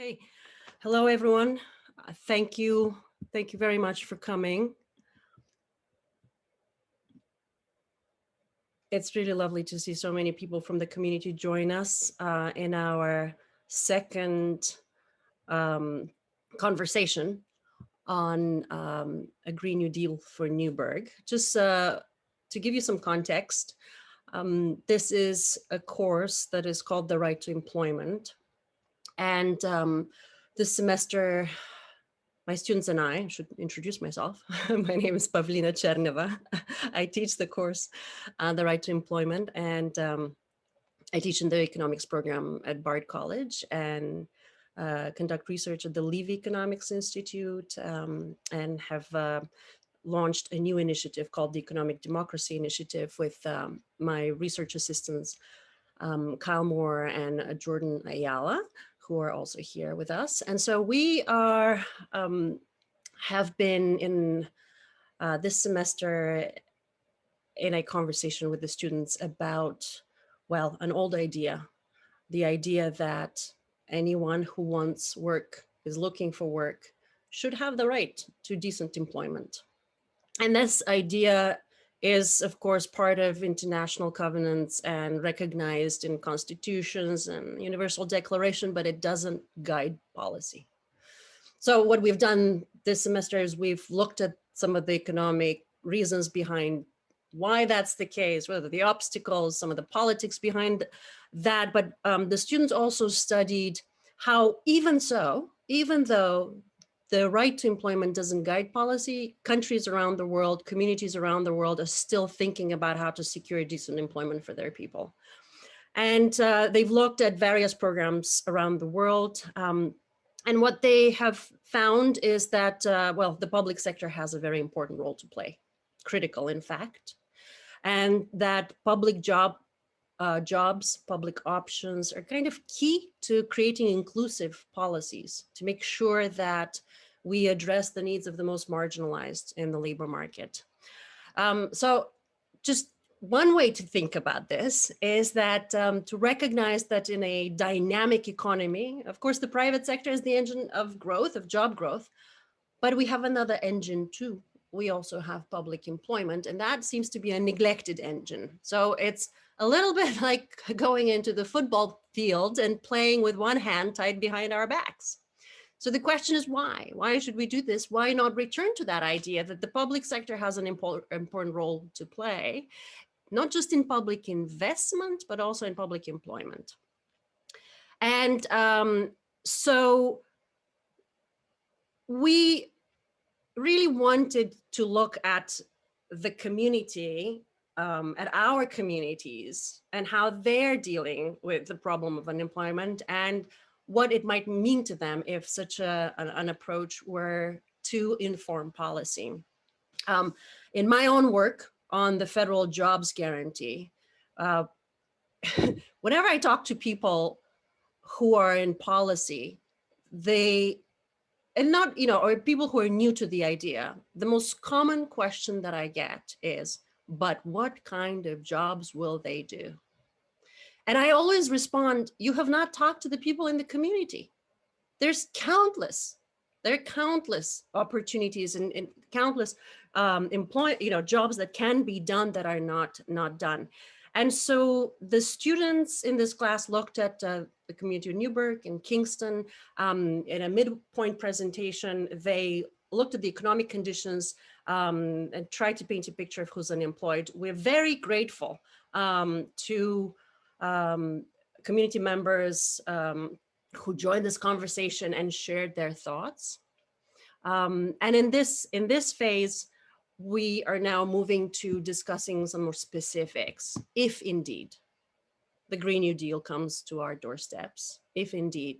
Okay, hello everyone. Thank you very much for coming. It's really lovely to see so many people from the community join us in our second conversation on a Green New Deal for Newburgh. Just to give you some context, this is a course that is called The Right to Employment. And this semester, my students and I should introduce myself. My name is Pavlina Cherneva. I teach the course, The Right to Employment, and I teach in the economics program at Bard College and conduct research at the Levy Economics Institute and have launched a new initiative called the Economic Democracy Initiative with my research assistants, Kyle Moore and Jordan Ayala, who are also here with us. And so we are, have been in this semester in a conversation with the students about, well, an old idea, the idea that anyone who wants work, is looking for work, should have the right to decent employment. And this idea is, of course, part of international covenants and recognized in constitutions and universal declaration, but it doesn't guide policy. So what we've done this semester is we've looked at some of the economic reasons behind why that's the case, whether the obstacles, some of the politics behind that, but the students also studied how even though the right to employment doesn't guide policy, countries around the world, communities around the world are still thinking about how to secure decent employment for their people. And they've looked at various programs around the world. And what they have found is that, well, the public sector has a very important role to play, critical in fact, and that public jobs, public options are kind of key to creating inclusive policies to make sure that we address the needs of the most marginalized in the labor market. So just one way to think about this is that to recognize that in a dynamic economy, of course, the private sector is the engine of growth, of job growth, but we have another engine too. We also have public employment, and that seems to be a neglected engine. So it's a little bit like going into the football field and playing with one hand tied behind our backs. So the question is why? Why should we do this? Why not return to that idea that the public sector has an important role to play, not just in public investment, but also in public employment? And so we really wanted to look at the community, at our communities, and how they're dealing with the problem of unemployment and what it might mean to them if such an approach were to inform policy. In my own work on the federal jobs guarantee, whenever I talk to people who are in policy, or people who are new to the idea, the most common question that I get is, but what kind of jobs will they do? And I always respond, you have not talked to the people in the community. There are countless opportunities and countless jobs that can be done that are not done. And so the students in this class looked at the community of Newburgh and Kingston. In a midpoint presentation, they looked at the economic conditions and tried to paint a picture of who's unemployed. We're very grateful to community members who joined this conversation and shared their thoughts. And in this phase, we are now moving to discussing some more specifics, if indeed the Green New Deal comes to our doorsteps, if indeed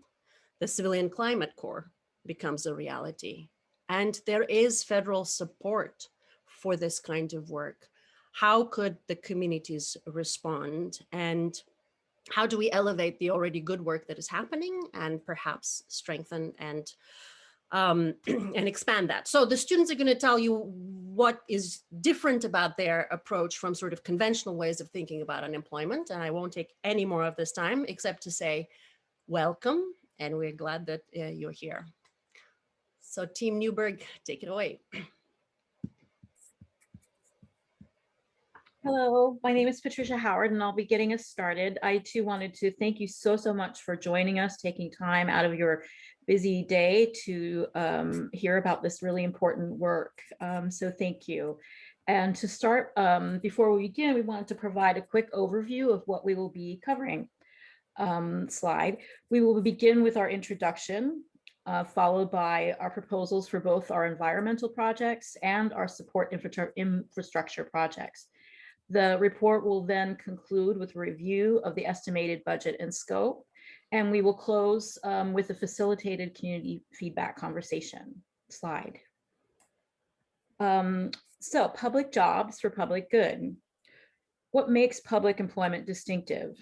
the Civilian Climate Corps becomes a reality, and there is federal support for this kind of work. How could the communities respond, and how do we elevate the already good work that is happening and perhaps strengthen and expand that? So the students are going to tell you what is different about their approach from sort of conventional ways of thinking about unemployment. And I won't take any more of this time except to say, welcome and we're glad that you're here. So Team Newburgh, take it away. Hello, my name is Patricia Howard, and I'll be getting us started. I too wanted to thank you so much for joining us, taking time out of your busy day to hear about this really important work. So thank you. And to start, before we begin, we wanted to provide a quick overview of what we will be covering. Slide. We will begin with our introduction, followed by our proposals for both our environmental projects and our support infrastructure projects. The report will then conclude with a review of the estimated budget and scope, and we will close with a facilitated community feedback conversation. Slide. So public jobs for public good. What makes public employment distinctive?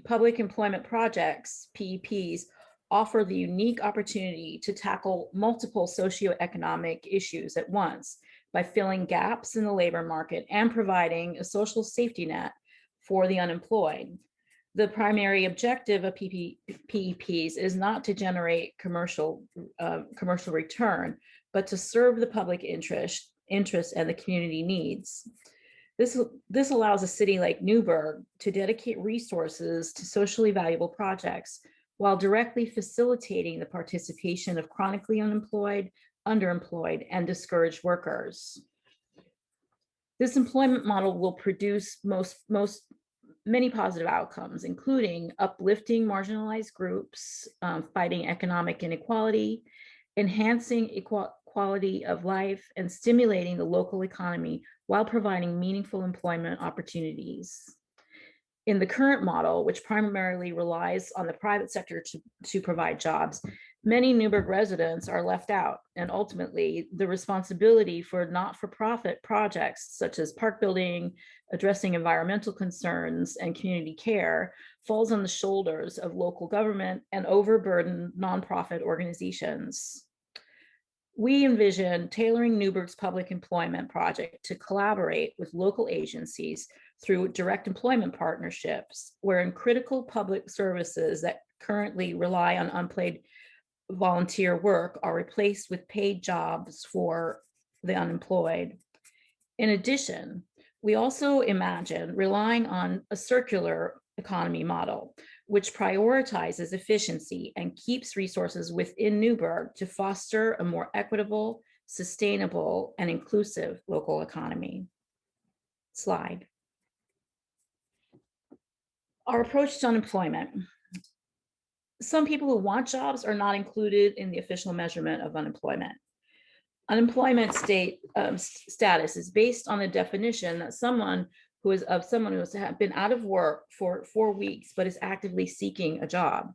Public employment projects, PEPs, offer the unique opportunity to tackle multiple socioeconomic issues at once by filling gaps in the labor market and providing a social safety net for the unemployed. The primary objective of PEPs is not to generate commercial return, but to serve the public interest and the community needs. This allows a city like Newburgh to dedicate resources to socially valuable projects while directly facilitating the participation of chronically unemployed, underemployed, and discouraged workers. This employment model will produce many positive outcomes, including uplifting marginalized groups, fighting economic inequality, enhancing quality of life, and stimulating the local economy while providing meaningful employment opportunities. In the current model, which primarily relies on the private sector to provide jobs, many Newburgh residents are left out, and ultimately the responsibility for not-for-profit projects such as park building, addressing environmental concerns, and community care falls on the shoulders of local government and overburdened nonprofit organizations. We envision tailoring Newburgh's public employment project to collaborate with local agencies through direct employment partnerships, wherein critical public services that currently rely on unpaid volunteer work are replaced with paid jobs for the unemployed. In addition, we also imagine relying on a circular economy model, which prioritizes efficiency and keeps resources within Newburgh to foster a more equitable, sustainable, and inclusive local economy. Slide. Our approach to unemployment. Some people who want jobs are not included in the official measurement of unemployment. Unemployment status is based on the definition that someone who has been out of work for 4 weeks but is actively seeking a job.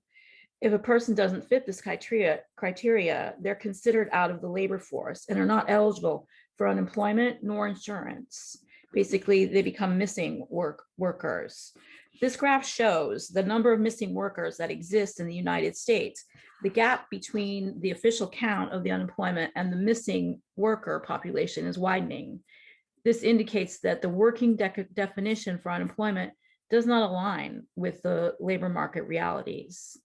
If a person doesn't fit this criteria, they're considered out of the labor force and are not eligible for unemployment nor insurance. Basically, they become missing workers. This graph shows the number of missing workers that exist in the United States. The gap between the official count of the unemployment and the missing worker population is widening. This indicates that the working definition for unemployment does not align with the labor market realities.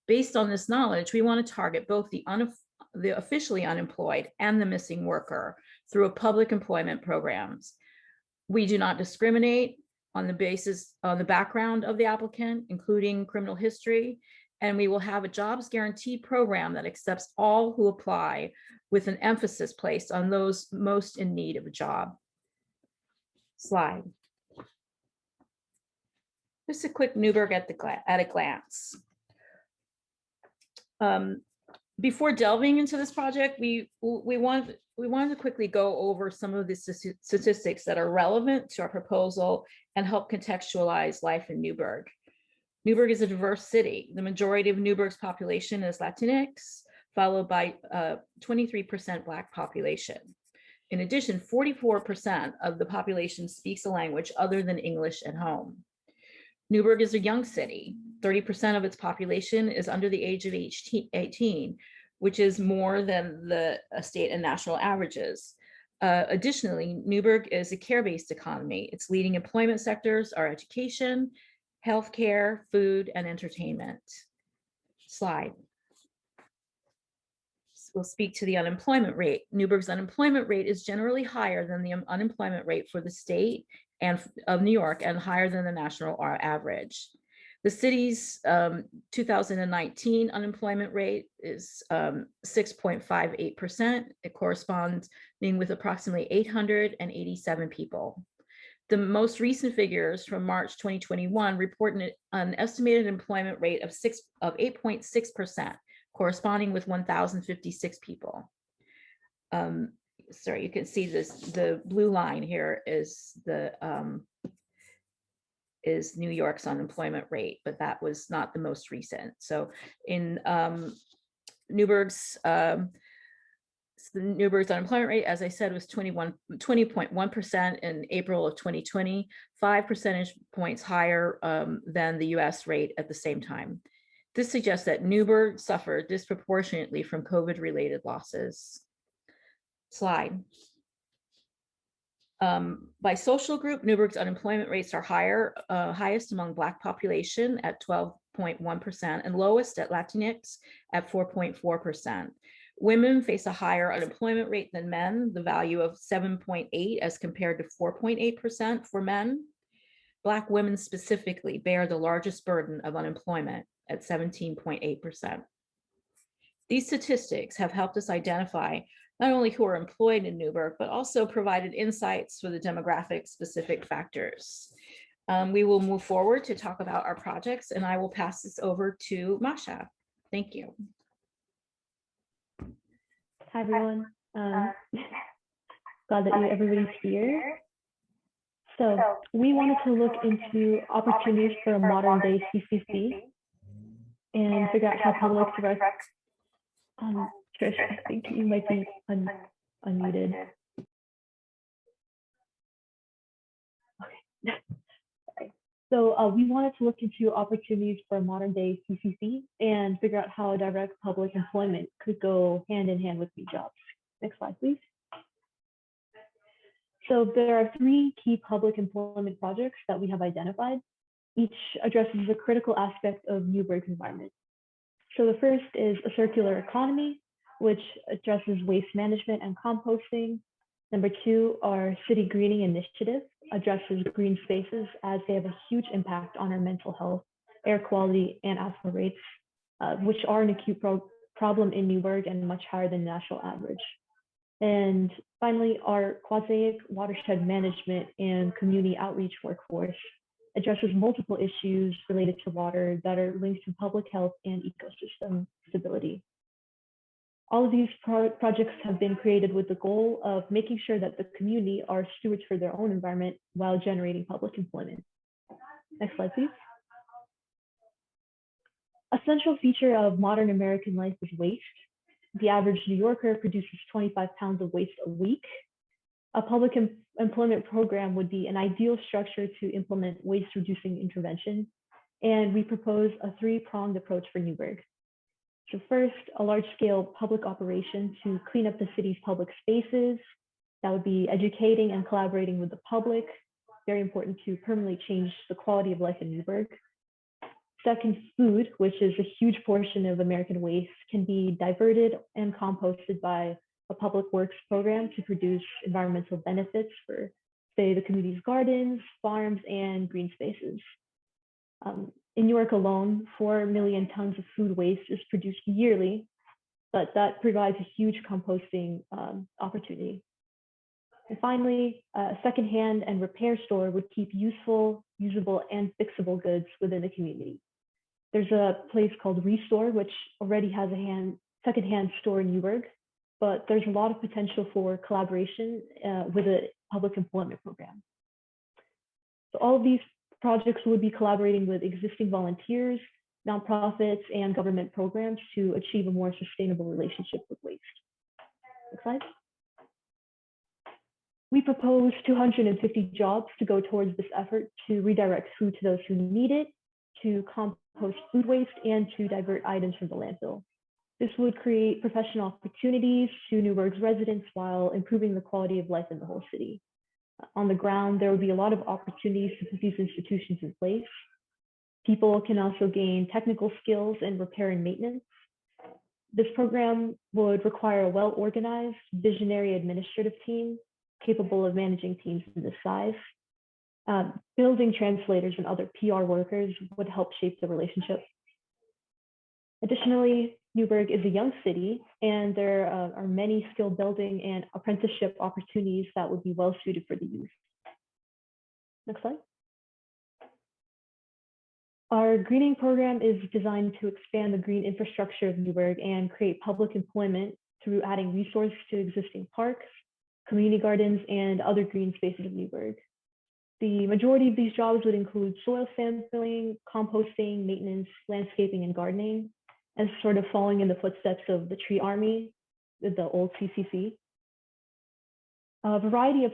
Based on this knowledge, we want to target both the officially unemployed and the missing worker through a public employment programs. We do not discriminate on the background of the applicant, including criminal history, and we will have a jobs guaranteed program that accepts all who apply, with an emphasis placed on those most in need of a job. Slide. Just a quick Newburgh at a glance. Before delving into this project, we wanted to quickly go over some of the statistics that are relevant to our proposal and help contextualize life in Newburgh. Newburgh is a diverse city. The majority of Newburgh's population is Latinx, followed by 23% Black population. In addition, 44% of the population speaks a language other than English at home. Newburgh is a young city. 30% of its population is under the age of 18, which is more than the state and national averages. Additionally, Newburgh is a care-based economy. Its leading employment sectors are education, healthcare, food, and entertainment. slide. We'll speak to the unemployment rate. Newburgh's unemployment rate is generally higher than the unemployment rate for the state and of New York, and higher than the national average. The city's 2019 unemployment rate is 6.58%. It corresponds with approximately 887 people. The most recent figures from March 2021 report an estimated employment rate of 8.6%, corresponding with 1,056 people. Sorry, you can see this, the blue line here is New York's unemployment rate, but that was not the most recent. So in Newburgh's unemployment rate, as I said, was 20.1% in April of 2020, 5 percentage points higher than the US rate at the same time. This suggests that Newburgh suffered disproportionately from COVID-related losses. Slide. By social group, Newburgh's unemployment rates are highest among Black population at 12.1% and lowest at Latinx at 4.4%. Women face a higher unemployment rate than men, the value of 7.8 as compared to 4.8% for men. Black women specifically bear the largest burden of unemployment at 17.8%. These statistics have helped us identify not only who are employed in Newburgh, but also provided insights for the demographic specific factors. We will move forward to talk about our projects, and I will pass this over to Masha. Thank you. Hi, everyone. Glad that everybody's here. So we wanted to look into opportunities for a modern day CCC and figure out how public direct. Trish, I think you might be unmuted. Okay. So we wanted to look into opportunities for a modern day CCC and figure out how direct public employment could go hand in hand with new jobs. Next slide, please. So there are 3 key public employment projects that we have identified. Each addresses a critical aspect of Newburgh's environment. So the first is a circular economy, which addresses waste management and composting. Number 2, our city greening initiative addresses green spaces as they have a huge impact on our mental health, air quality, and asthma rates, which are an acute problem in Newburgh and much higher than the national average. And finally, our Quasar watershed management and community outreach workforce addresses multiple issues related to water that are linked to public health and ecosystem stability. All of these projects have been created with the goal of making sure that the community are stewards for their own environment while generating public employment. Next slide, please. A central feature of modern American life is waste. The average New Yorker produces 25 pounds of waste a week. A public employment program would be an ideal structure to implement waste reducing intervention. And we propose a 3-pronged approach for Newburgh. So first, a large-scale public operation to clean up the city's public spaces. That would be educating and collaborating with the public, very important to permanently change the quality of life in Newburgh. Second, food, which is a huge portion of American waste, can be diverted and composted by a public works program to produce environmental benefits for, say, the community's gardens, farms, and green spaces. In New York alone, 4 million tons of food waste is produced yearly, but that provides a huge composting opportunity. And finally, a secondhand and repair store would keep useful, usable, and fixable goods within the community. There's a place called Restore, which already has a secondhand store in Newburgh, but there's a lot of potential for collaboration with a public employment program. So all of these projects would be collaborating with existing volunteers, nonprofits, and government programs to achieve a more sustainable relationship with waste. Next slide. We propose 250 jobs to go towards this effort to redirect food to those who need it, to compost food waste, and to divert items from the landfill. This would create professional opportunities to Newburgh's residents while improving the quality of life in the whole city. On the ground, there would be a lot of opportunities to put these institutions in place. People can also gain technical skills in repair and maintenance. This program would require a well-organized, visionary administrative team capable of managing teams in this size. Building translators and other PR workers would help shape the relationship. Additionally, Newburgh is a young city, and there are many skill building and apprenticeship opportunities that would be well suited for the youth. Next slide. Our greening program is designed to expand the green infrastructure of Newburgh and create public employment through adding resources to existing parks, community gardens, and other green spaces of Newburgh. The majority of these jobs would include soil sampling, composting, maintenance, landscaping, and gardening, and sort of following in the footsteps of the tree army, the old CCC. A variety of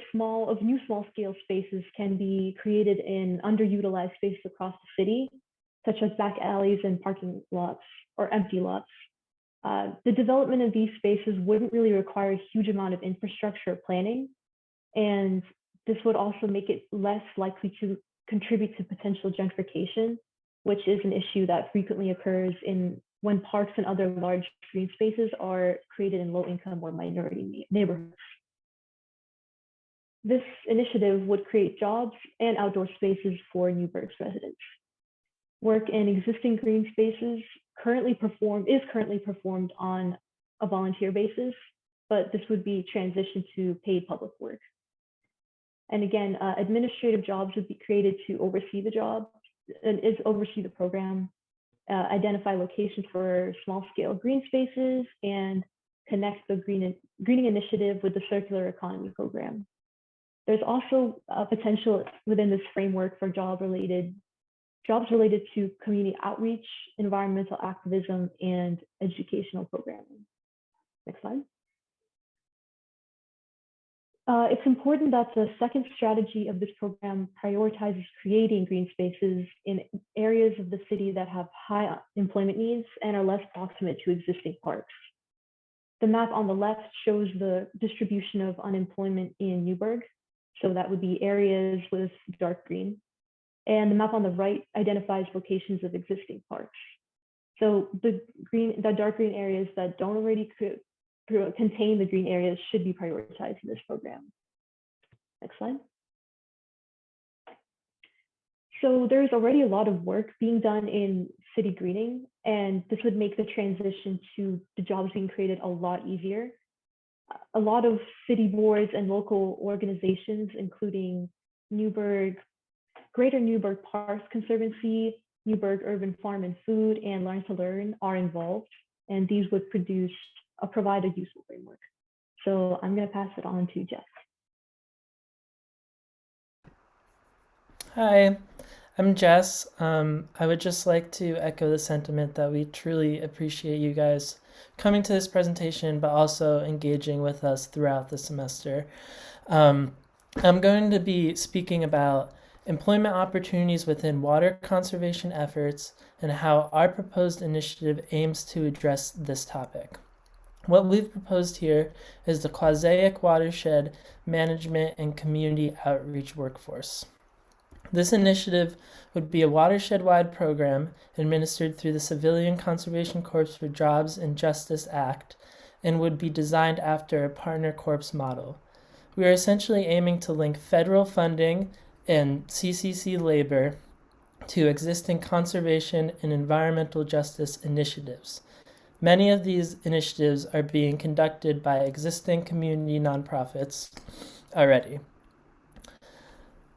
new small-scale spaces can be created in underutilized spaces across the city, such as back alleys and parking lots or empty lots. The development of these spaces wouldn't really require a huge amount of infrastructure planning, and this would also make it less likely to contribute to potential gentrification, which is an issue that frequently occurs when parks and other large green spaces are created in low-income or minority neighborhoods. This initiative would create jobs and outdoor spaces for Newburgh's residents. Work in existing green spaces is currently performed on a volunteer basis, but this would be transitioned to paid public work. And again, administrative jobs would be created to oversee the program, identify locations for small-scale green spaces, and connect the greening initiative with the circular economy program. There's also a potential within this framework for jobs related to community outreach, environmental activism, and educational programming. Next slide. It's important that the second strategy of this program prioritizes creating green spaces in areas of the city that have high employment needs and are less proximate to existing parks. The map on the left shows the distribution of unemployment in Newburgh. So that would be areas with dark green. And the map on the right identifies locations of existing parks. So the dark green areas that don't already contain the green areas should be prioritized in this program. Next slide. So there's already a lot of work being done in city greening, and this would make the transition to the jobs being created a lot easier. A lot of city boards and local organizations, including Greater Newburgh Parks Conservancy, Newburgh Urban Farm and Food, and Learn to Learn are involved, and these would provide a useful framework. So I'm going to pass it on to Jeff. Hi, I'm Jess. I would just like to echo the sentiment that we truly appreciate you guys coming to this presentation, but also engaging with us throughout the semester. I'm going to be speaking about employment opportunities within water conservation efforts and how our proposed initiative aims to address this topic. What we've proposed here is the Quasar Watershed Management and Community Outreach Workforce. This initiative would be a watershed-wide program administered through the Civilian Conservation Corps for Jobs and Justice Act and would be designed after a partner corps model. We are essentially aiming to link federal funding and CCC labor to existing conservation and environmental justice initiatives. Many of these initiatives are being conducted by existing community nonprofits already.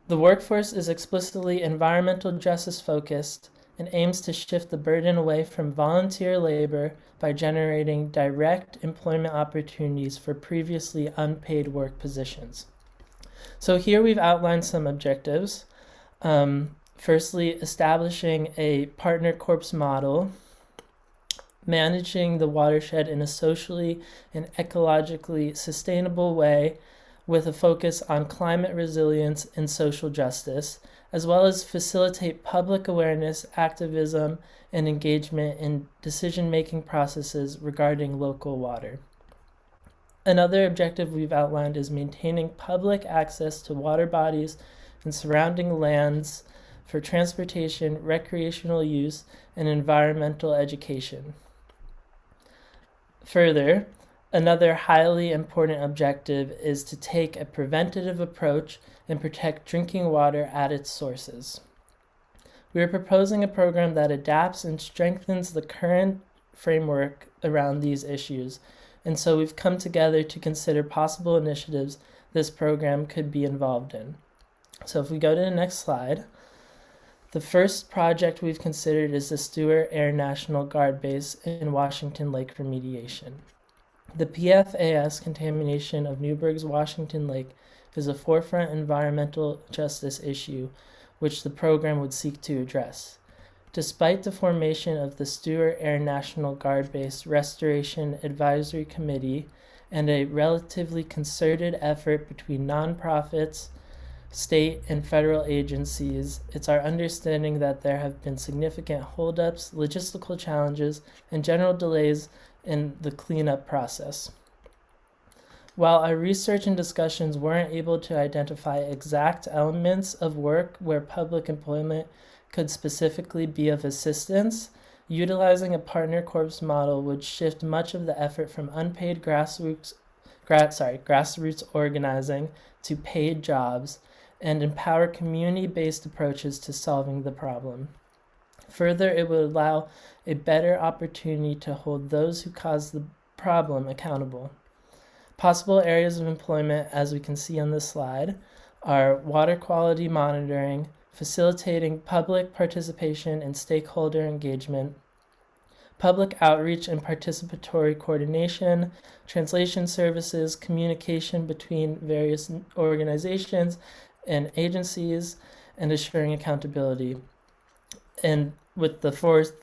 The workforce is explicitly environmental justice focused and aims to shift the burden away from volunteer labor by generating direct employment opportunities for previously unpaid work positions. So here we've outlined some objectives. Firstly, establishing a partner corps model, managing the watershed in a socially and ecologically sustainable way with a focus on climate resilience and social justice, as well as facilitate public awareness, activism, and engagement in decision-making processes regarding local water. Another objective we've outlined is maintaining public access to water bodies and surrounding lands for transportation, recreational use, and environmental education. Further, another highly important objective is to take a preventative approach and protect drinking water at its sources. We are proposing a program that adapts and strengthens the current framework around these issues, and so we've come together to consider possible initiatives this program could be involved in. So if we go to the next slide, the first project we've considered is the Stewart Air National Guard Base in Washington Lake remediation. The PFAS contamination of Newburgh's Washington Lake is a forefront environmental justice issue which the program would seek to address. Despite the formation of the Stewart Air National Guard Base Restoration Advisory Committee and a relatively concerted effort between nonprofits, state, and federal agencies, it's our understanding that there have been significant holdups, logistical challenges, and general delays in the cleanup process. While our research and discussions weren't able to identify exact elements of work where public employment could specifically be of assistance, utilizing a partner corps model would shift much of the effort from unpaid grassroots organizing to paid jobs and empower community-based approaches to solving the problem. Further, it would allow a better opportunity to hold those who caused the problem accountable. Possible areas of employment, as we can see on this slide, are water quality monitoring, facilitating public participation and stakeholder engagement, public outreach and participatory coordination, translation services, communication between various organizations and agencies, and assuring accountability. And with the fourth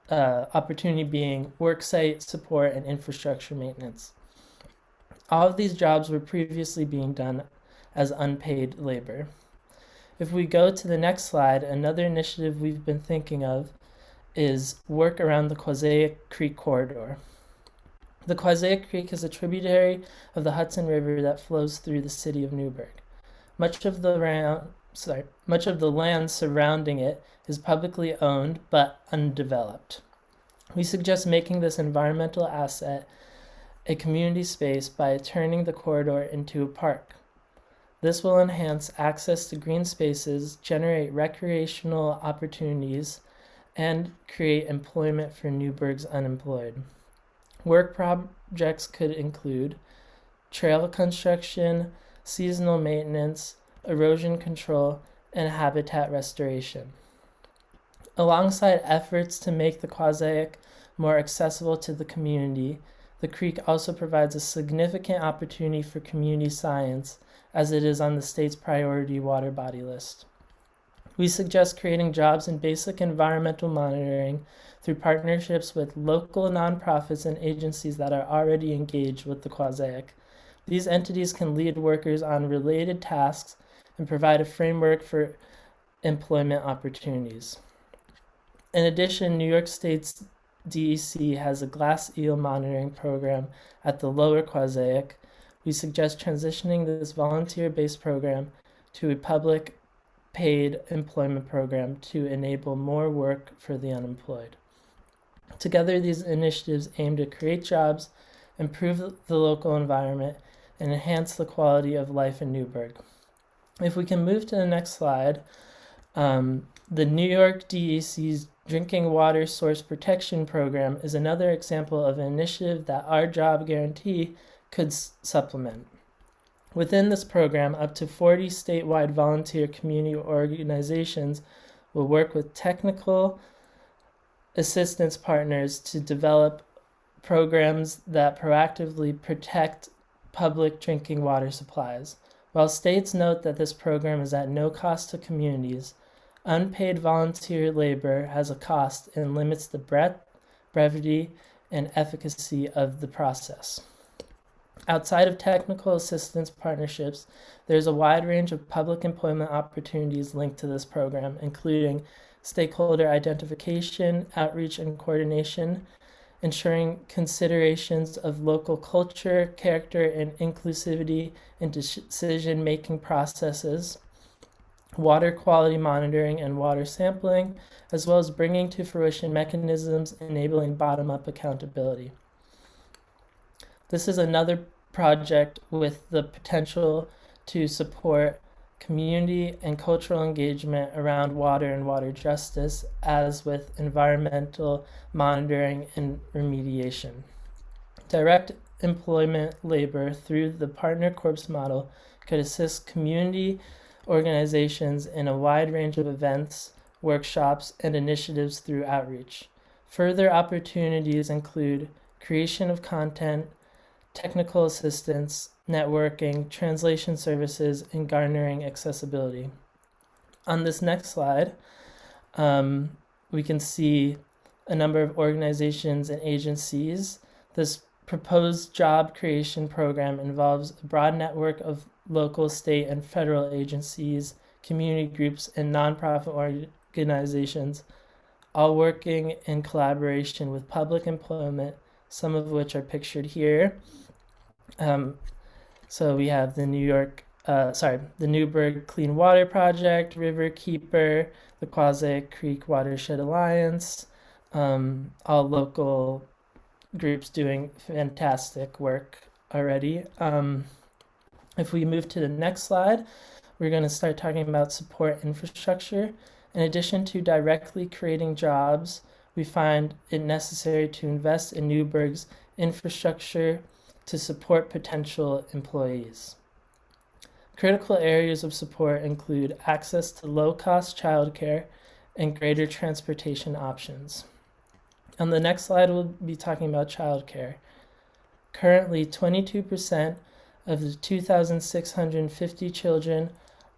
opportunity being worksite support and infrastructure maintenance. All of these jobs were previously being done as unpaid labor. If we go to the next slide, another initiative we've been thinking of is work around the Quasar Creek corridor. The Quasar Creek is a tributary of the Hudson River that flows through the city of Newburgh. Much of the land surrounding it is publicly owned but undeveloped. We suggest making this environmental asset a community space by turning the corridor into a park. This will enhance access to green spaces, generate recreational opportunities, and create employment for Newburgh's unemployed. Work projects could include trail construction, seasonal maintenance, erosion control, and habitat restoration. Alongside efforts to make the Quasar more accessible to the community, the creek also provides a significant opportunity for community science, as it is on the state's priority water body list. We suggest creating jobs in basic environmental monitoring through partnerships with local nonprofits and agencies that are already engaged with the Quasar. These entities can lead workers on related tasks and provide a framework for employment opportunities. In addition, New York State's DEC has a glass eel monitoring program at the lower Quasar. We suggest transitioning this volunteer-based program to a public paid employment program to enable more work for the unemployed. Together, these initiatives aim to create jobs, improve the local environment, and enhance the quality of life in Newburgh. If we can move to the next slide, the New York DEC's Drinking Water Source Protection Program is another example of an initiative that our job guarantee could supplement. Within this program, up to 40 statewide volunteer community organizations will work with technical assistance partners to develop programs that proactively protect public drinking water supplies. While states note that this program is at no cost to communities, unpaid volunteer labor has a cost and limits the breadth, brevity, and efficacy of the process. Outside of technical assistance partnerships, there's a wide range of public employment opportunities linked to this program, including stakeholder identification, outreach, and coordination, ensuring considerations of local culture, character, and inclusivity in decision-making processes, water quality monitoring and water sampling, as well as bringing to fruition mechanisms enabling bottom-up accountability. This is another project with the potential to support community and cultural engagement around water and water justice, as with environmental monitoring and remediation. Direct employment labor through the partner corps model could assist community organizations in a wide range of events, workshops, and initiatives through outreach. Further opportunities include creation of content, technical assistance, networking, translation services, and garnering accessibility. On this next slide, we can see a number of organizations and agencies. This proposed job creation program involves a broad network of local, state, and federal agencies, community groups, and nonprofit organizations, all working in collaboration with public employment, some of which are pictured here. So we have the the Newburgh Clean Water Project, River Keeper, the Quasar Creek Watershed Alliance, all local groups doing fantastic work already. If we move to the next slide, we're going to start talking about support infrastructure. In addition to directly creating jobs, we find it necessary to invest in Newburgh's infrastructure to support potential employees. Critical areas of support include access to low-cost childcare and greater transportation options. On the next slide, we'll be talking about childcare. Currently, 22% of the 2,650 children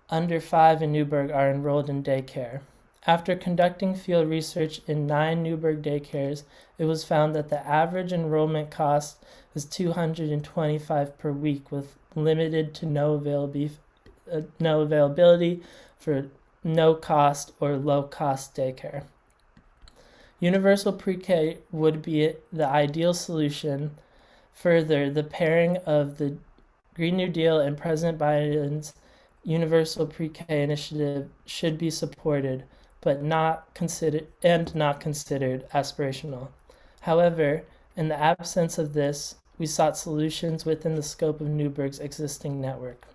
under 5 in Newburgh are enrolled in daycare. After conducting field research in 9 Newburgh daycares, it was found that the average enrollment cost is $225 per week, with limited to no availability for no cost or low cost daycare. Universal pre-K would be the ideal solution. Further, the pairing of the Green New Deal and President Biden's Universal Pre-K initiative should be supported, but not considered aspirational. However, in the absence of this, we sought solutions within the scope of Newburgh's existing network.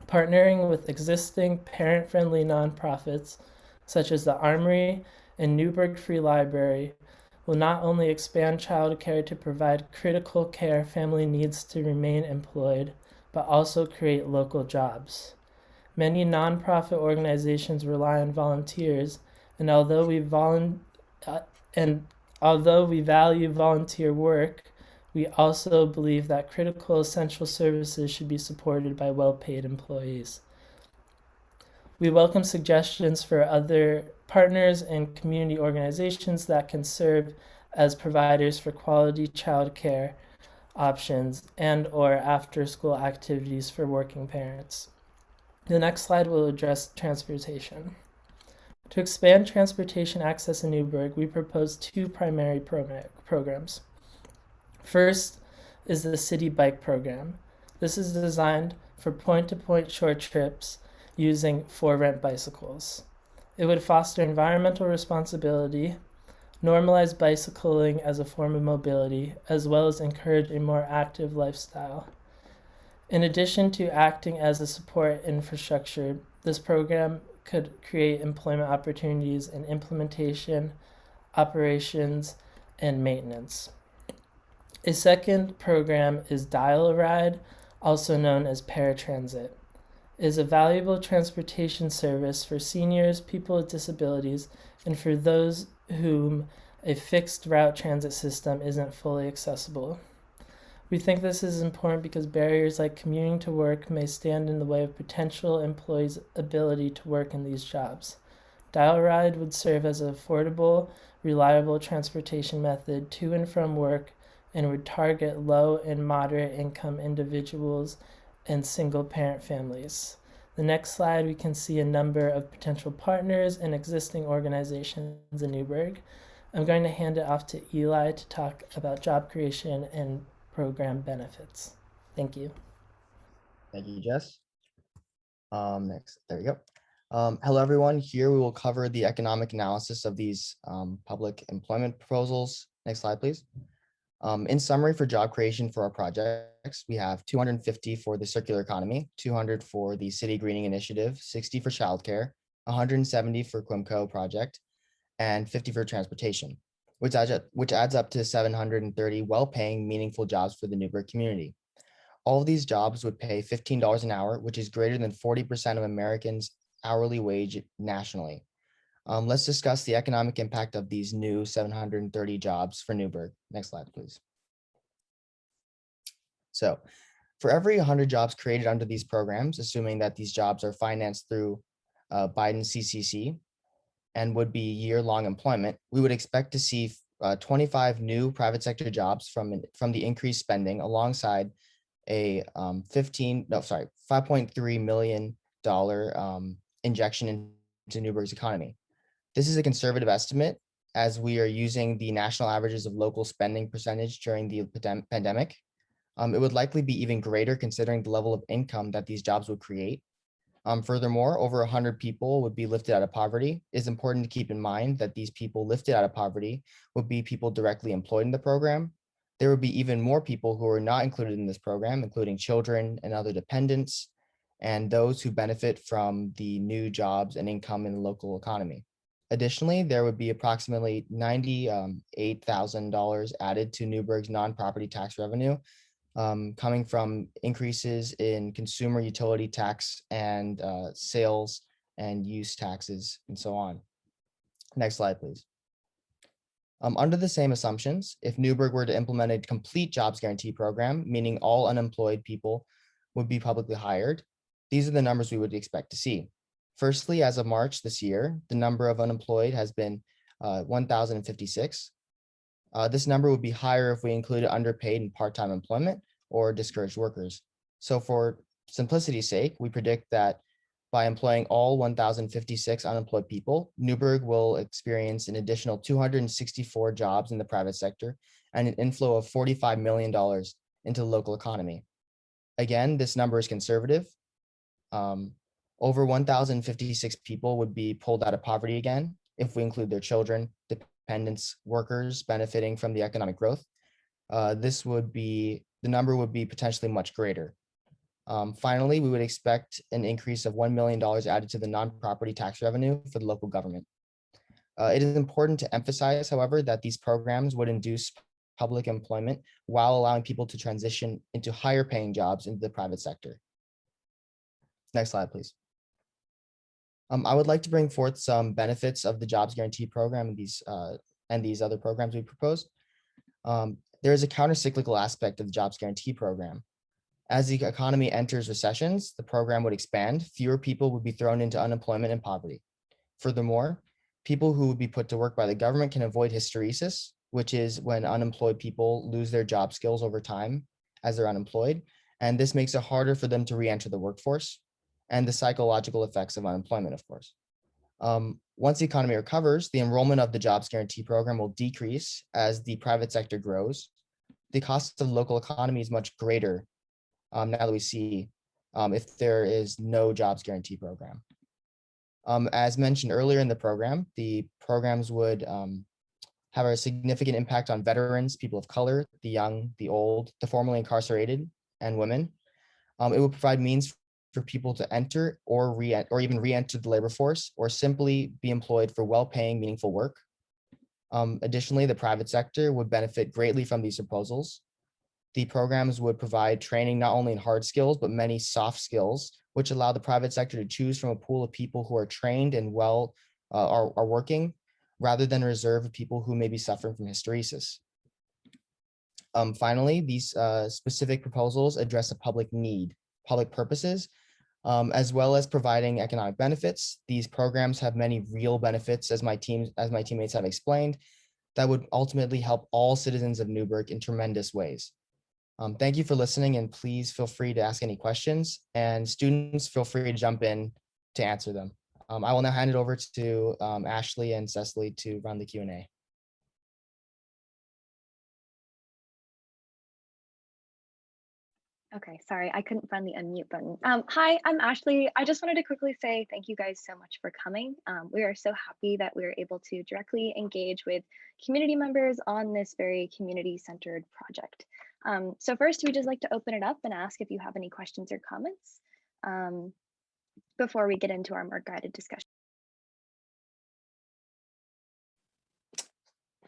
Partnering with existing parent-friendly nonprofits, such as the Armory and Newburgh Free Library, will not only expand childcare to provide critical care family needs to remain employed, but also create local jobs. Many nonprofit organizations rely on volunteers, and although we value volunteer work, we also believe that critical essential services should be supported by well-paid employees. We welcome suggestions for other partners and community organizations that can serve as providers for quality childcare options and/or after-school activities for working parents. The next slide will address transportation. To expand transportation access in Newburgh, we propose 2 primary programs. First is the City Bike Program. This is designed for point-to-point short trips using for-rent bicycles. It would foster environmental responsibility, normalize bicycling as a form of mobility, as well as encourage a more active lifestyle. In addition to acting as a support infrastructure, this program could create employment opportunities in implementation, operations, and maintenance. A second program is Dial-A-Ride, also known as paratransit. It is a valuable transportation service for seniors, people with disabilities, and for those whom a fixed route transit system isn't fully accessible. We think this is important because barriers like commuting to work may stand in the way of potential employees' ability to work in these jobs. Dial-A-Ride would serve as an affordable, reliable transportation method to and from work and would target low and moderate income individuals and single-parent families. The next slide, we can see a number of potential partners and existing organizations in Newburgh. I'm going to hand it off to Eli to talk about job creation and program benefits. Thank you. Thank you, Jess. Next, there you go. Hello, everyone. Here we will cover the economic analysis of these public employment proposals. Next slide, please. In summary, for job creation for our projects, we have 250 for the circular economy, 200 for the city greening initiative, 60 for childcare, 170 for Quimco project, and 50 for transportation, which adds up to 730 well-paying, meaningful jobs for the Newburgh community. All of these jobs would pay $15 an hour, which is greater than 40% of Americans' hourly wage nationally. Let's discuss the economic impact of these new 730 jobs for Newburgh. Next slide, please. So for every 100 jobs created under these programs, assuming that these jobs are financed through Biden CCC and would be year-long employment, we would expect to see 25 new private sector jobs from the increased spending alongside a $5.3 million injection into Newburgh's economy. This is a conservative estimate as we are using the national averages of local spending percentage during the pandemic. It would likely be even greater considering the level of income that these jobs would create. Furthermore, over 100 people would be lifted out of poverty. It is important to keep in mind that these people lifted out of poverty would be people directly employed in the program. There would be even more people who are not included in this program, including children and other dependents, and those who benefit from the new jobs and income in the local economy. Additionally, there would be approximately $98,000 added to Newburgh's non-property tax revenue, coming from increases in consumer utility tax and sales and use taxes and so on. Next slide, please. Under the same assumptions, if Newburgh were to implement a complete jobs guarantee program, meaning all unemployed people would be publicly hired, these are the numbers we would expect to see. Firstly, as of March this year, the number of unemployed has been 1,056. This number would be higher if we included underpaid and part-time employment or discouraged workers. So for simplicity's sake, we predict that by employing all 1,056 unemployed people, Newburgh will experience an additional 264 jobs in the private sector and an inflow of $45 million into the local economy. Again, this number is conservative. Over 1,056 people would be pulled out of poverty again if we include their children, dependents, workers benefiting from the economic growth. The number would be potentially much greater. Finally, we would expect an increase of $1 million added to the non-property tax revenue for the local government. It is important to emphasize, however, that these programs would induce public employment while allowing people to transition into higher paying jobs into the private sector. Next slide, please. I would like to bring forth some benefits of the jobs guarantee program and these other programs we propose. There is a counter-cyclical aspect of the jobs guarantee program. As the economy enters recessions, the program would expand. Fewer people would be thrown into unemployment and poverty. Furthermore, people who would be put to work by the government can avoid hysteresis, which is when unemployed people lose their job skills over time as they're unemployed. And this makes it harder for them to re-enter the workforce and the psychological effects of unemployment, of course. Once the economy recovers, the enrollment of the jobs guarantee program will decrease as the private sector grows. The cost of the local economy is much greater now that we see if there is no jobs guarantee program. As mentioned earlier in the program, the programs would have a significant impact on veterans, people of color, the young, the old, the formerly incarcerated, and women. It will provide means for people to enter or even re-enter the labor force or simply be employed for well-paying, meaningful work. Additionally, the private sector would benefit greatly from these proposals. The programs would provide training not only in hard skills, but many soft skills, which allow the private sector to choose from a pool of people who are trained and are working, rather than a reserve of people who may be suffering from hysteresis. Finally, these specific proposals address a public need, public purposes, as well as providing economic benefits. These programs have many real benefits, as my teammates have explained, that would ultimately help all citizens of Newburgh in tremendous ways. Thank you for listening, and please feel free to ask any questions, and students feel free to jump in to answer them. I will now hand it over to Ashley and Cecily to run the Q&A. Okay, sorry, I couldn't find the unmute button. Hi, I'm Ashley. I just wanted to quickly say thank you guys so much for coming. We are so happy that we are able to directly engage with community members on this very community-centered project. So first, we'd just like to open it up and ask if you have any questions or comments before we get into our more guided discussion.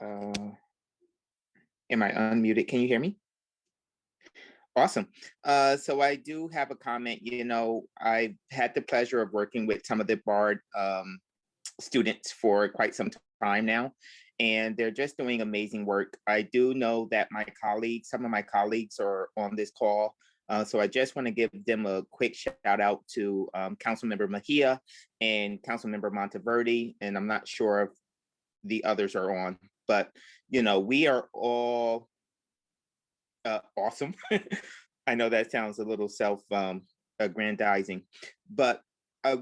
Am I unmuted? Can you hear me? Awesome. So I do have a comment. You know, I've had the pleasure of working with some of the BARD students for quite some time now, and they're just doing amazing work. I do know that my colleagues, some of my colleagues are on this call. So I just want to give them a quick shout out to Councilmember Mejia and Councilmember Monteverde, and I'm not sure if the others are on, but you know, we are all awesome. I know that sounds a little self-aggrandizing, but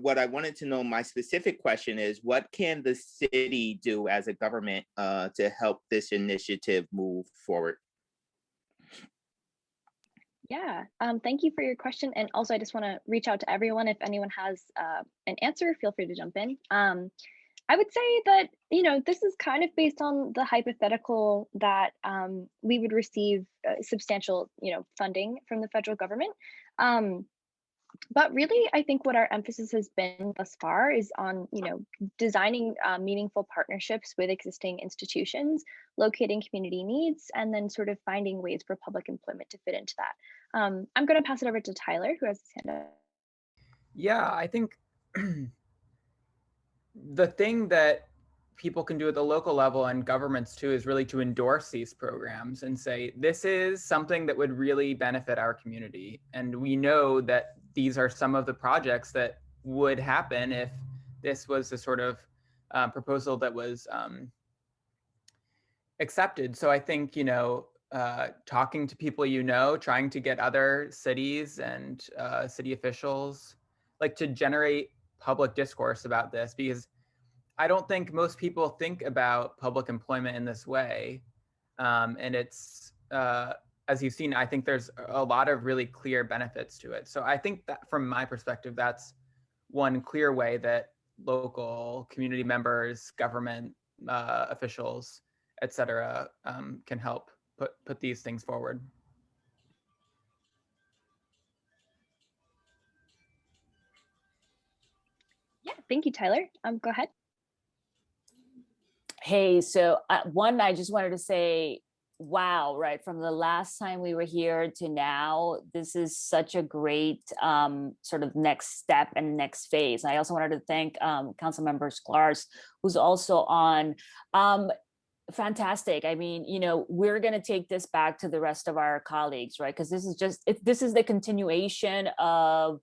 what I wanted to know, my specific question is, what can the city do as a government to help this initiative move forward? Yeah, thank you for your question. And also, I just want to reach out to everyone. If anyone has an answer, feel free to jump in. I would say that, you know, this is kind of based on the hypothetical that we would receive substantial, you know, funding from the federal government. But really, I think what our emphasis has been thus far is on, you know, designing meaningful partnerships with existing institutions, locating community needs, and then sort of finding ways for public employment to fit into that. I'm going to pass it over to Tyler, who has his hand up. Yeah, I think the thing that people can do at the local level and governments too is really to endorse these programs and say, this is something that would really benefit our community. And we know that these are some of the projects that would happen if this was the sort of proposal that was accepted. So I think, you know, talking to people, you know, trying to get other cities and city officials, like, to generate public discourse about this, because I don't think most people think about public employment in this way. And it's, as you've seen, I think there's a lot of really clear benefits to it. So I think that from my perspective, that's one clear way that local community members, government officials, et cetera, can help put these things forward. Yeah, thank you, Tyler. Go ahead. Hey, so one, I just wanted to say, wow, right, from the last time we were here to now, this is such a great sort of next step and next phase. I also wanted to thank Councilmember Sklarz, who's also on. Fantastic. I mean, you know, we're going to take this back to the rest of our colleagues, right? Because this is just, this is the continuation of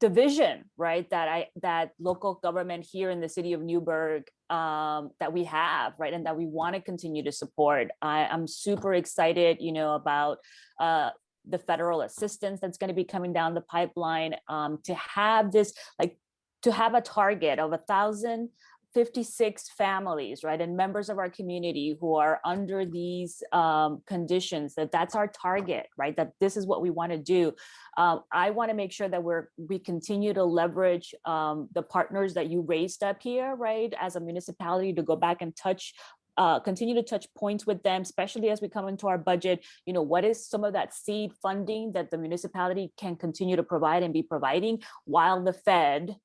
the vision, right, that local government here in the city of Newburgh that we have, right, and that we want to continue to support. I'm super excited, you know, about the federal assistance that's going to be coming down the pipeline, to have this, like, to have a target of 1,056 families, right, and members of our community who are under these conditions, that's our target, right, that this is what we want to do. I want to make sure that we continue to leverage the partners that you raised up here, right, as a municipality, to go back and continue to touch points with them, especially as we come into our budget. You know, what is some of that seed funding that the municipality can continue to provide and be providing while the Fed,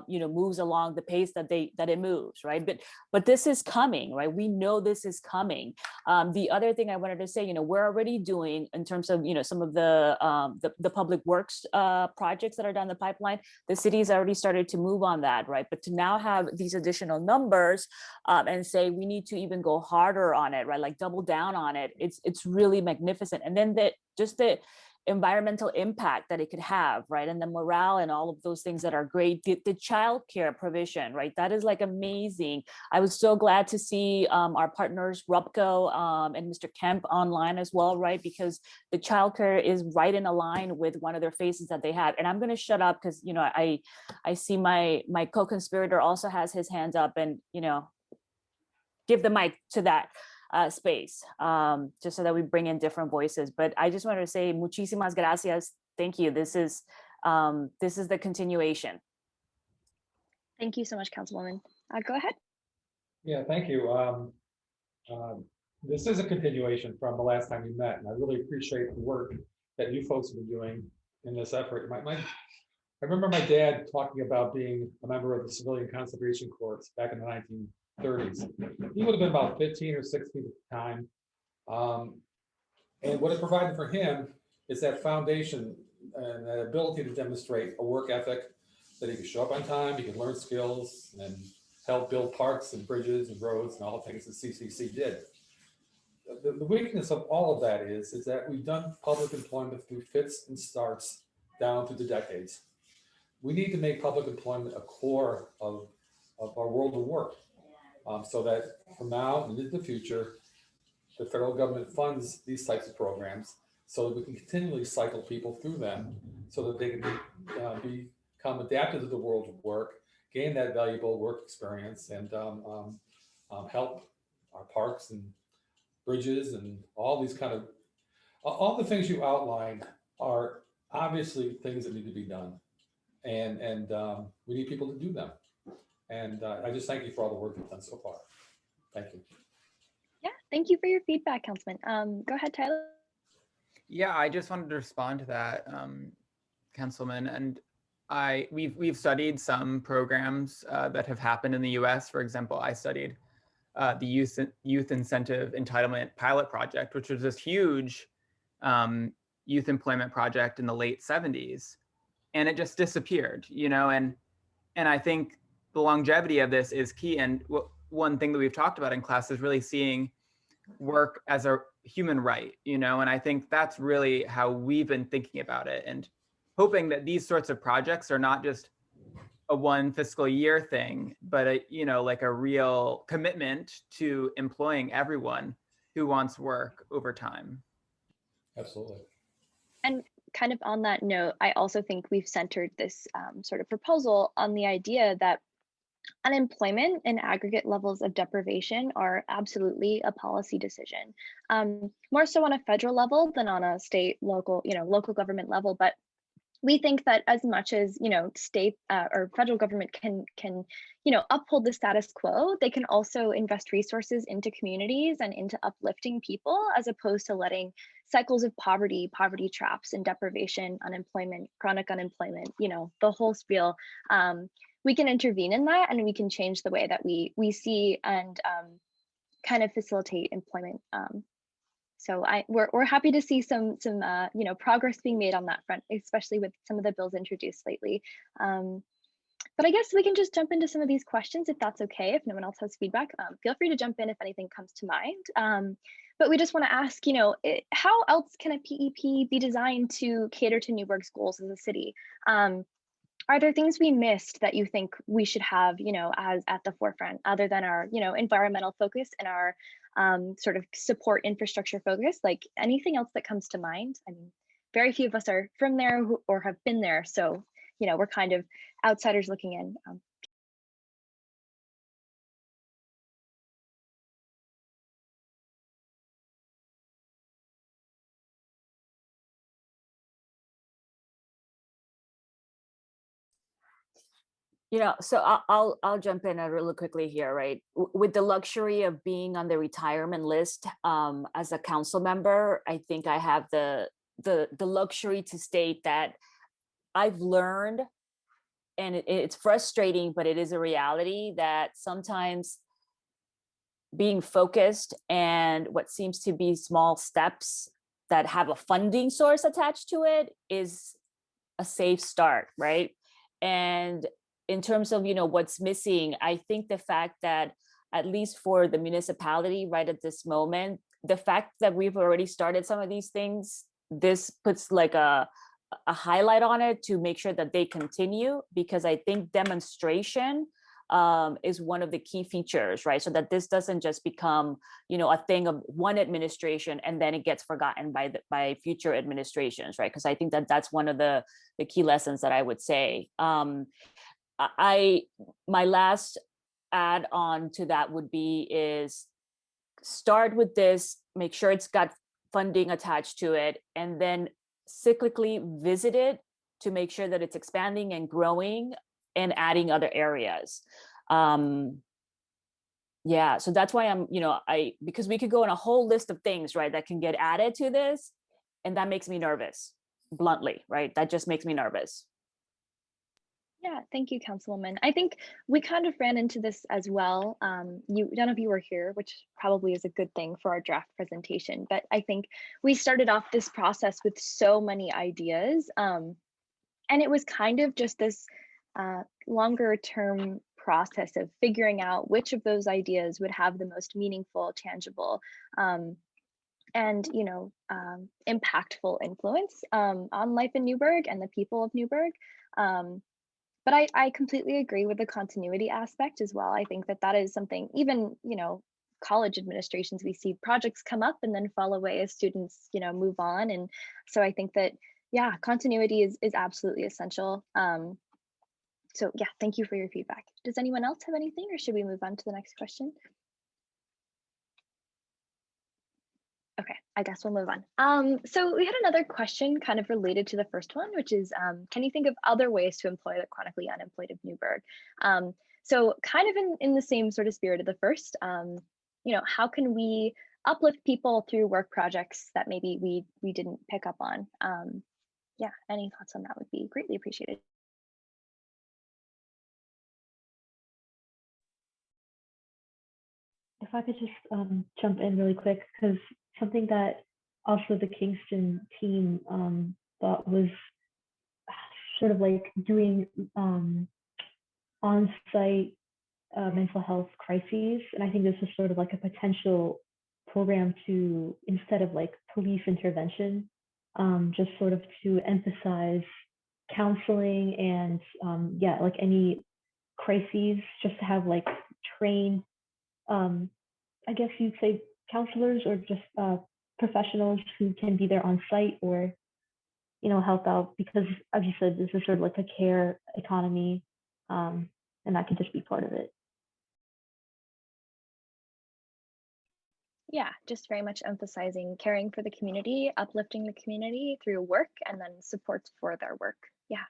you know, moves along the pace that it moves, right? But this is coming, right? We know this is coming. The other thing I wanted to say, you know, we're already doing in terms of, you know, some of the public works projects that are down the pipeline. The city's already started to move on that, right? But to now have these additional numbers and say we need to even go harder on it, right? Like double down on it. It's really magnificent. And then just the environmental impact that it could have, right? And the morale and all of those things that are great. The childcare provision, right? That is like amazing. I was so glad to see our partners, Rupco and Mr. Kemp online as well, right? Because the childcare is right in a line with one of their faces that they had. And I'm going to shut up because, you know, I see my co-conspirator also has his hands up, and, you know, give the mic to that. space, just so that we bring in different voices. But I just wanted to say muchísimas gracias. Thank you. This is the continuation. Thank you so much, Councilwoman. Go ahead. Yeah, thank you. This is a continuation from the last time we met, and I really appreciate the work that you folks have been doing in this effort. I remember my dad talking about being a member of the Civilian Conservation Corps back in the 1930s. He would have been about 15 or 16 at the time. And what it provided for him is that foundation and that ability to demonstrate a work ethic, that he could show up on time, he could learn skills, and help build parks and bridges and roads and all the things that CCC did. The weakness of all of that is that we've done public employment through fits and starts down through the decades. We need to make public employment a core of our world of work, so that from now and into the future, the federal government funds these types of programs so that we can continually cycle people through them so that they can become adapted to the world of work, gain that valuable work experience, and help our parks and bridges and all these kind of, all the things you outlined are obviously things that need to be done. And we need people to do them. And I just thank you for all the work you've done so far. Thank you. Yeah, thank you for your feedback, Councilman. Go ahead, Tyler. Yeah, I just wanted to respond to that, Councilman. And we've studied some programs that have happened in the U.S. For example, I studied the Youth Incentive Entitlement Pilot Project, which was this huge youth employment project in the late 70s. And it just disappeared, you know, and I think the longevity of this is key. And one thing that we've talked about in class is really seeing work as a human right, you know, and I think that's really how we've been thinking about it, and hoping that these sorts of projects are not just a one fiscal year thing, but you know, like a real commitment to employing everyone who wants work over time. Absolutely. And kind of on that note, I also think we've centered this sort of proposal on the idea that unemployment and aggregate levels of deprivation are absolutely a policy decision, more so on a federal level than on a state, local, local government level. But we think that as much as state or federal government can uphold the status quo, they can also invest resources into communities and into uplifting people, as opposed to letting cycles of poverty traps, and deprivation, unemployment, chronic unemployment, the whole spiel. We can intervene in that, and we can change the way that we see and kind of facilitate employment. So we're happy to see some progress being made on that front, especially with some of the bills introduced lately. But I guess we can just jump into some of these questions if that's okay. If no one else has feedback, feel free to jump in if anything comes to mind. But we just want to ask, how else can a PEP be designed to cater to Newburgh's goals as a city? Are there things we missed that you think we should have, as at the forefront, other than our, environmental focus and our sort of support infrastructure focus? Like anything else that comes to mind? I mean, very few of us are from there or have been there, so we're kind of outsiders looking in. So I'll jump in really quickly here, right? With the luxury of being on the retirement list as a council member, I think I have the luxury to state that I've learned, and it's frustrating, but it is a reality, that sometimes being focused and what seems to be small steps that have a funding source attached to it is a safe start, right? And in terms of what's missing, I think the fact that, at least for the municipality right at this moment, the fact that we've already started some of these things, this puts like a highlight on it to make sure that they continue, because I think demonstration is one of the key features, right? So that this doesn't just become a thing of one administration and then it gets forgotten by future administrations, right? Because I think that that's one of the key lessons that I would say. My last add on to that would be is start with this, make sure it's got funding attached to it, and then cyclically visit it to make sure that it's expanding and growing and adding other areas. Yeah, so that's why I'm, because we could go on a whole list of things, right, that can get added to this, and that makes me nervous, bluntly, right? That just makes me nervous. Yeah, thank you, Councilwoman. I think we kind of ran into this as well. None of you were here, which probably is a good thing for our draft presentation. But I think we started off this process with so many ideas, and it was kind of just this longer term process of figuring out which of those ideas would have the most meaningful, tangible, and impactful influence on life in Newburgh and the people of Newburgh. But I completely agree with the continuity aspect as well. I think that is something, even, college administrations, we see projects come up and then fall away as students, move on. And so I think that, yeah, continuity is absolutely essential. So yeah, thank you for your feedback. Does anyone else have anything, or should we move on to the next question? Okay, I guess we'll move on. So we had another question kind of related to the first one, which is, can you think of other ways to employ the chronically unemployed of Newburgh? So kind of in the same sort of spirit of the first, how can we uplift people through work projects that maybe we didn't pick up on? Yeah, any thoughts on that would be greatly appreciated. If I could just jump in really quick, because something that also the Kingston team thought was sort of like doing on-site mental health crises. And I think this is sort of like a potential program to, instead of like police intervention, just sort of to emphasize counseling and yeah, like any crises, just to have like trained, I guess you'd say counselors or just professionals who can be there on site or, help out, because as you said, this is sort of like a care economy, and that could just be part of it. Yeah, just very much emphasizing caring for the community, uplifting the community through work, and then supports for their work. Yeah.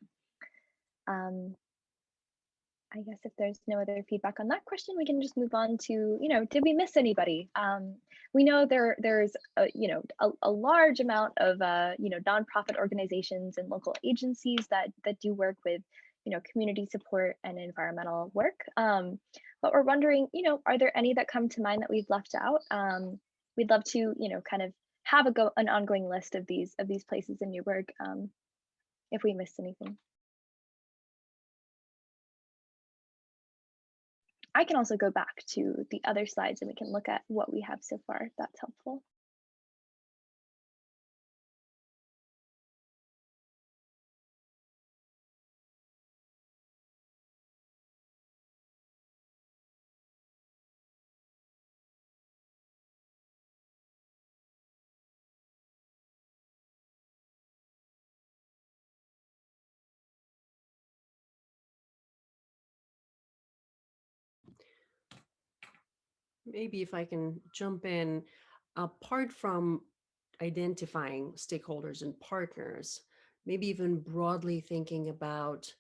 I guess if there's no other feedback on that question, we can just move on to, did we miss anybody? We know there's a large amount of nonprofit organizations and local agencies that do work with community support and environmental work. But we're wondering, are there any that come to mind that we've left out? We'd love to kind of have an ongoing list of these places in Newburgh if we missed anything. I can also go back to the other slides and we can look at what we have so far, if that's helpful. Maybe if I can jump in, apart from identifying stakeholders and partners, maybe even broadly thinking about,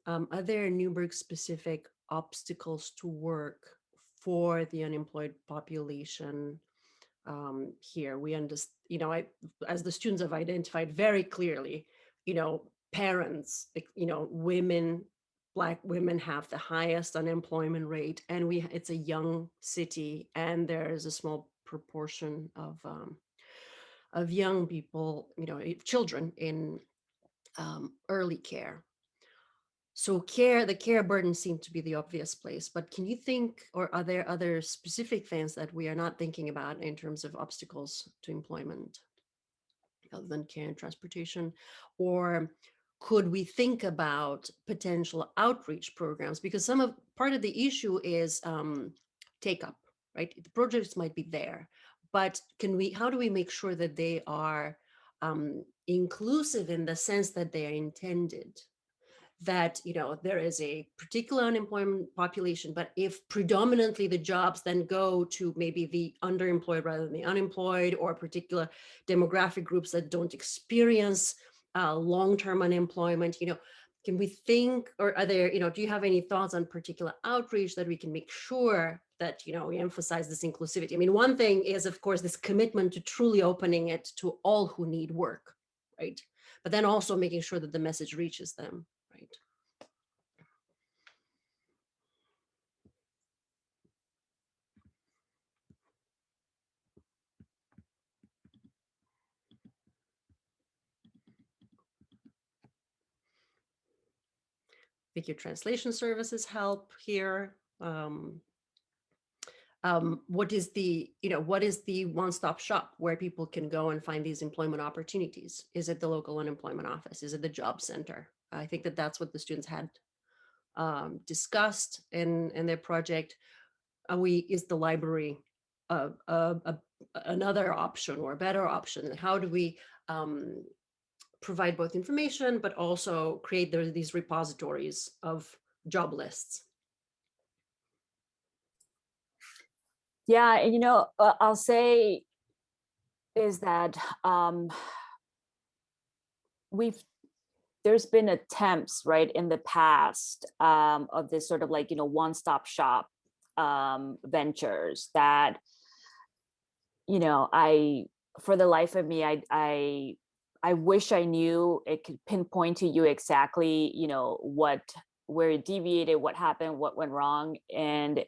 are there Newburgh specific obstacles to work for the unemployed population here? We understand, as the students have identified very clearly, parents, women, Black women have the highest unemployment rate, and it's a young city, and there's a small proportion of young people, children in early care. So the care burden seemed to be the obvious place, but can you think, or are there other specific things that we are not thinking about in terms of obstacles to employment other than care and transportation? Or could we think about potential outreach programs? Because part of the issue is take up, right? The projects might be there, but how do we make sure that they are inclusive in the sense that they are intended? that, you know, there is a particular unemployment population, but if predominantly the jobs then go to maybe the underemployed rather than the unemployed, or particular demographic groups that don't experience long-term unemployment, you know, can we think, or are there, you know, do you have any thoughts on particular outreach that we can make sure that, you know, we emphasize this inclusivity? I mean, one thing is, of course, this commitment to truly opening it to all who need work, right? But then also making sure that the message reaches them, right? I think your translation services help here. What is the, you know, what is the one-stop shop where people can go and find these employment opportunities? Is it the local unemployment office? Is it the job center? I think that that's what the students had discussed in their project. Is the library another option or a better option? How do we provide both information, but also create these repositories of job lists? Yeah, and you know, I'll say is that there's been attempts, right, in the past of this sort of like, you know, one-stop shop ventures that, you know, for the life of me, I wish I knew it could pinpoint to you exactly, you know, where it deviated, what happened, what went wrong. And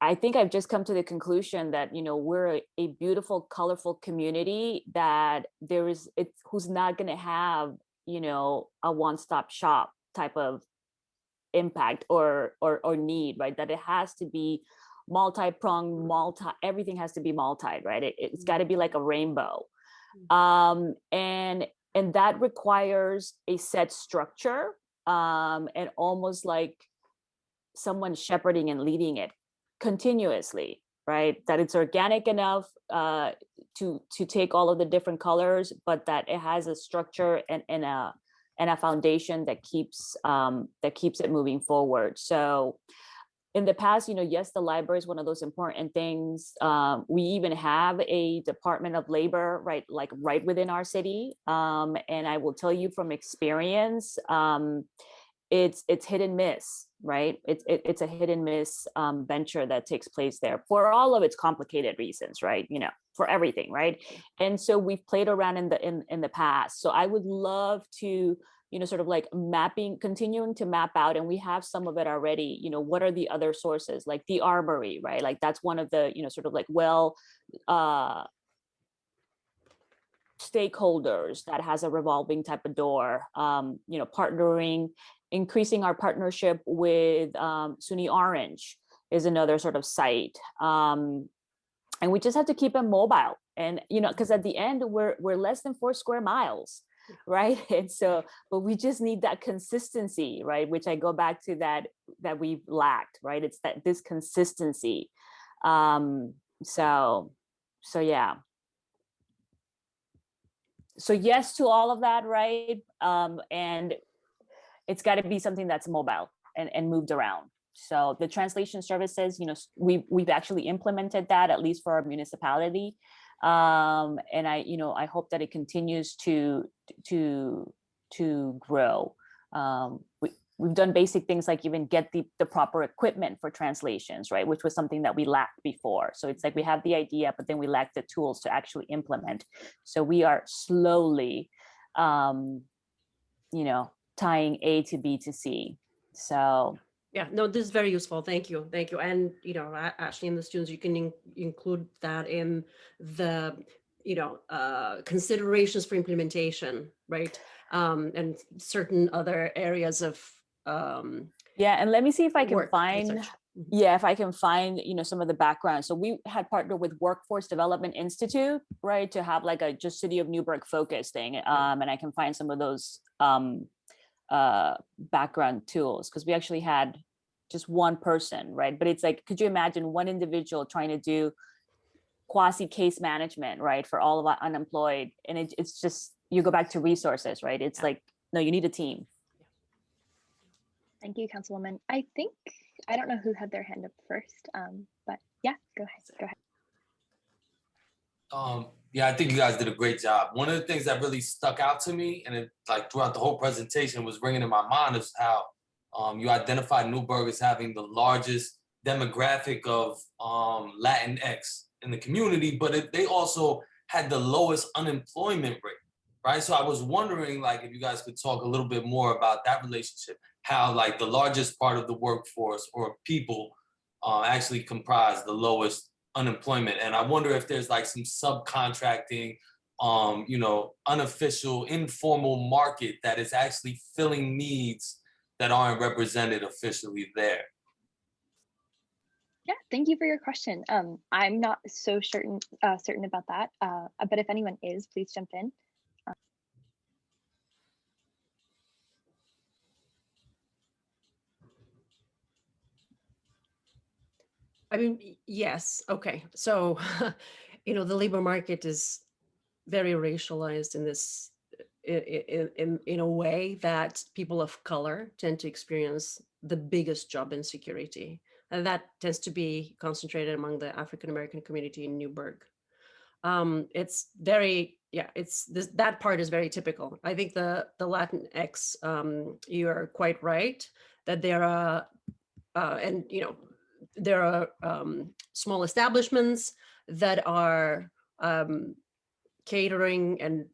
I think I've just come to the conclusion that, you know, we're a beautiful, colorful community that who's not going to have, you know, a one-stop shop type of impact or need, right? That it has to be multi-pronged, everything has to be multi, right? It's got to be like a rainbow. And that requires a set structure and almost like someone shepherding and leading it continuously, right? That it's organic enough to take all of the different colors, but that it has a structure and a foundation that keeps it moving forward. So in the past, you know, yes, the library is one of those important things. We even have a Department of Labor, right, like right within our city. And I will tell you from experience, it's hit and miss, right? It's a hit and miss venture that takes place there for all of its complicated reasons, right? You know, for everything, right? And so we've played around in the past. So I would love to, you know, sort of like continuing to map out, and we have some of it already, you know, what are the other sources, like the Armory, right? Like that's one of the, you know, sort of like, stakeholders that has a revolving type of door, you know, increasing our partnership with SUNY Orange is another sort of site. And we just have to keep it mobile. And, you know, because at the end, we're less than 4 square miles, right? And so, but we just need that consistency, right? Which I go back to that we've lacked, right? It's this consistency. So yeah. So yes to all of that, right? And it's got to be something that's mobile and moved around. So the translation services, you know, we've actually implemented that, at least for our municipality. And I hope that it continues to grow. We've done basic things like even get the proper equipment for translations, right? Which was something that we lacked before. So it's like we have the idea, but then we lack the tools to actually implement. So we are slowly, you know, tying A to B to C. So yeah, no, this is very useful. Thank you. And, you know, Ashley and the students, you can include that in the, you know, considerations for implementation, right? And certain other areas of yeah, and let me see if I can work, find research. yeah, if I can find, you know, some of the background. So we had partnered with Workforce Development Institute, right, to have like a just City of Newburgh focus thing. And I can find some of those background tools, because we actually had just one person, right? But it's like, could you imagine one individual trying to do quasi case management, right, for all of our unemployed? And it's just, you go back to resources, right? It's like, no, you need a team. Thank you, Councilwoman. I don't know who had their hand up first, but yeah, go ahead. Yeah, I think you guys did a great job. One of the things that really stuck out to me, and it, like throughout the whole presentation, was ringing in my mind is how you identified Newburgh as having the largest demographic of Latinx in the community, but they also had the lowest unemployment rate, right? So I was wondering, like, if you guys could talk a little bit more about that relationship, how like the largest part of the workforce or people actually comprise the lowest unemployment. And I wonder if there's like some subcontracting, unofficial, informal market that is actually filling needs that aren't represented officially there. Yeah, thank you for your question. I'm not so certain about that, but if anyone is, please jump in. I mean, yes. Okay. So, the labor market is very racialized in this, in a way that people of color tend to experience the biggest job insecurity. And that tends to be concentrated among the African American community in Newburgh. It's very, that part is very typical. I think the Latinx, you are quite right that there are, there are small establishments that are catering and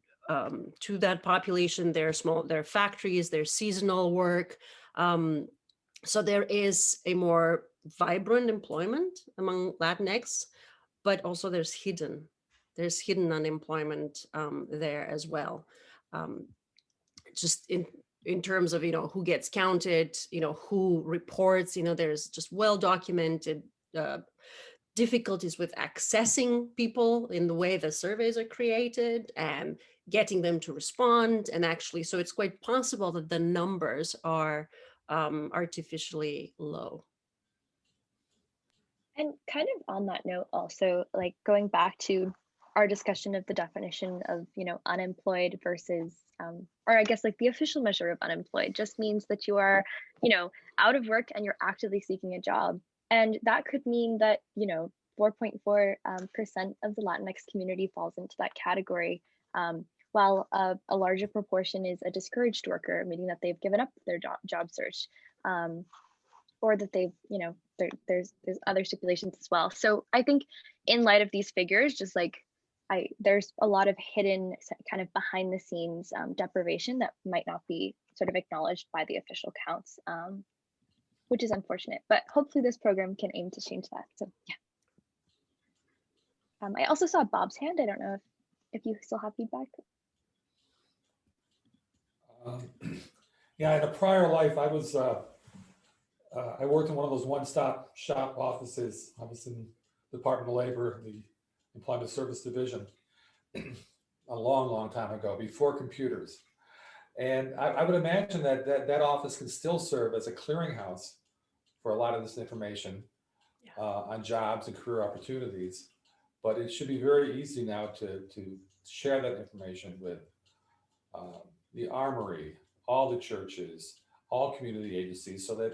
to that population. They're factories, there's seasonal work. So there is a more vibrant employment among Latinx, but also there's hidden unemployment there as well. Just in terms of, who gets counted, who reports, there's just well-documented difficulties with accessing people in the way the surveys are created and getting them to respond. And actually, so it's quite possible that the numbers are artificially low. And kind of on that note, also, like going back to our discussion of the definition of, unemployed versus, or I guess like the official measure of unemployed just means that you are, out of work and you're actively seeking a job. And that could mean that, 4.4% of the Latinx community falls into that category, while a larger proportion is a discouraged worker, meaning that they've given up their job search, or that they've, there's other stipulations as well. So I think in light of these figures, just like there's a lot of hidden kind of behind the scenes deprivation that might not be sort of acknowledged by the official counts, which is unfortunate, but hopefully this program can aim to change that. So yeah. I also saw Bob's hand. I don't know if you still have feedback. Yeah, in a prior life, I was I worked in one of those one-stop shop offices. I was in the Department of Labor, the Employment Service Division, a long, long time ago, before computers. And I would imagine that office can still serve as a clearinghouse for a lot of this information on jobs and career opportunities. But it should be very easy now to share that information with the Armory, all the churches, all community agencies, so that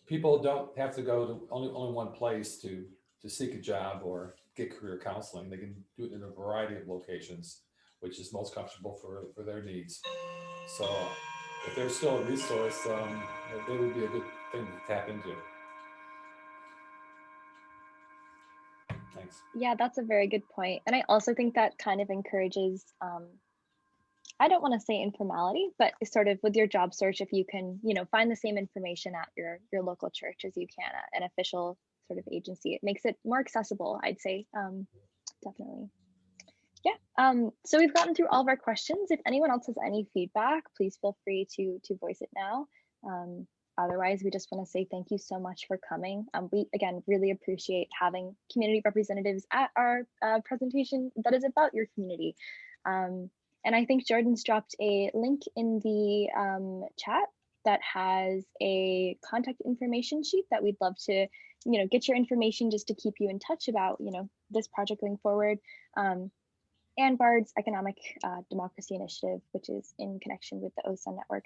people don't have to go to only one place to seek a job or get career counseling. They can do it in a variety of locations, which is most comfortable for their needs. So if there's still a resource, they would be a good thing to tap into. Thanks. Yeah, that's a very good point. And I also think that kind of encourages, I don't want to say informality, but sort of with your job search, if you can, find the same information at your local church as you can at an official sort of agency, it makes it more accessible, I'd say, definitely. Yeah, so we've gotten through all of our questions. If anyone else has any feedback, please feel free to voice it now. Otherwise, we just want to say thank you so much for coming. We, again, really appreciate having community representatives at our presentation that is about your community. And I think Jordan's dropped a link in the chat that has a contact information sheet that we'd love to, get your information just to keep you in touch about, this project going forward. And BARD's Economic Democracy Initiative, which is in connection with the OSUN network.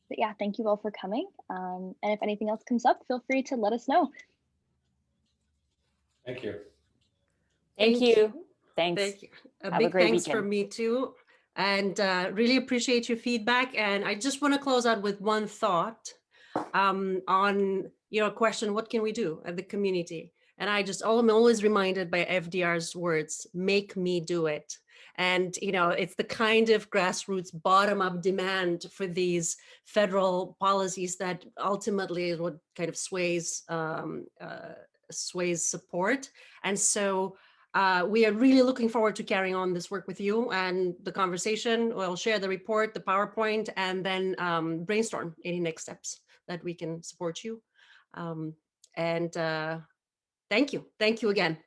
But yeah, thank you all for coming. And if anything else comes up, feel free to let us know. Thank you. Thank you. Thanks. Thank you. A Have a big great thanks weekend. from me too. And really appreciate your feedback. And I just want to close out with one thought on your question, what can we do at the community? And I'm always reminded by FDR's words, make me do it. And, it's the kind of grassroots bottom-up demand for these federal policies that ultimately is what kind of sways support. And so we are really looking forward to carrying on this work with you and the conversation. We'll share the report, the PowerPoint, and then brainstorm any next steps that we can support you. And thank you. Thank you again.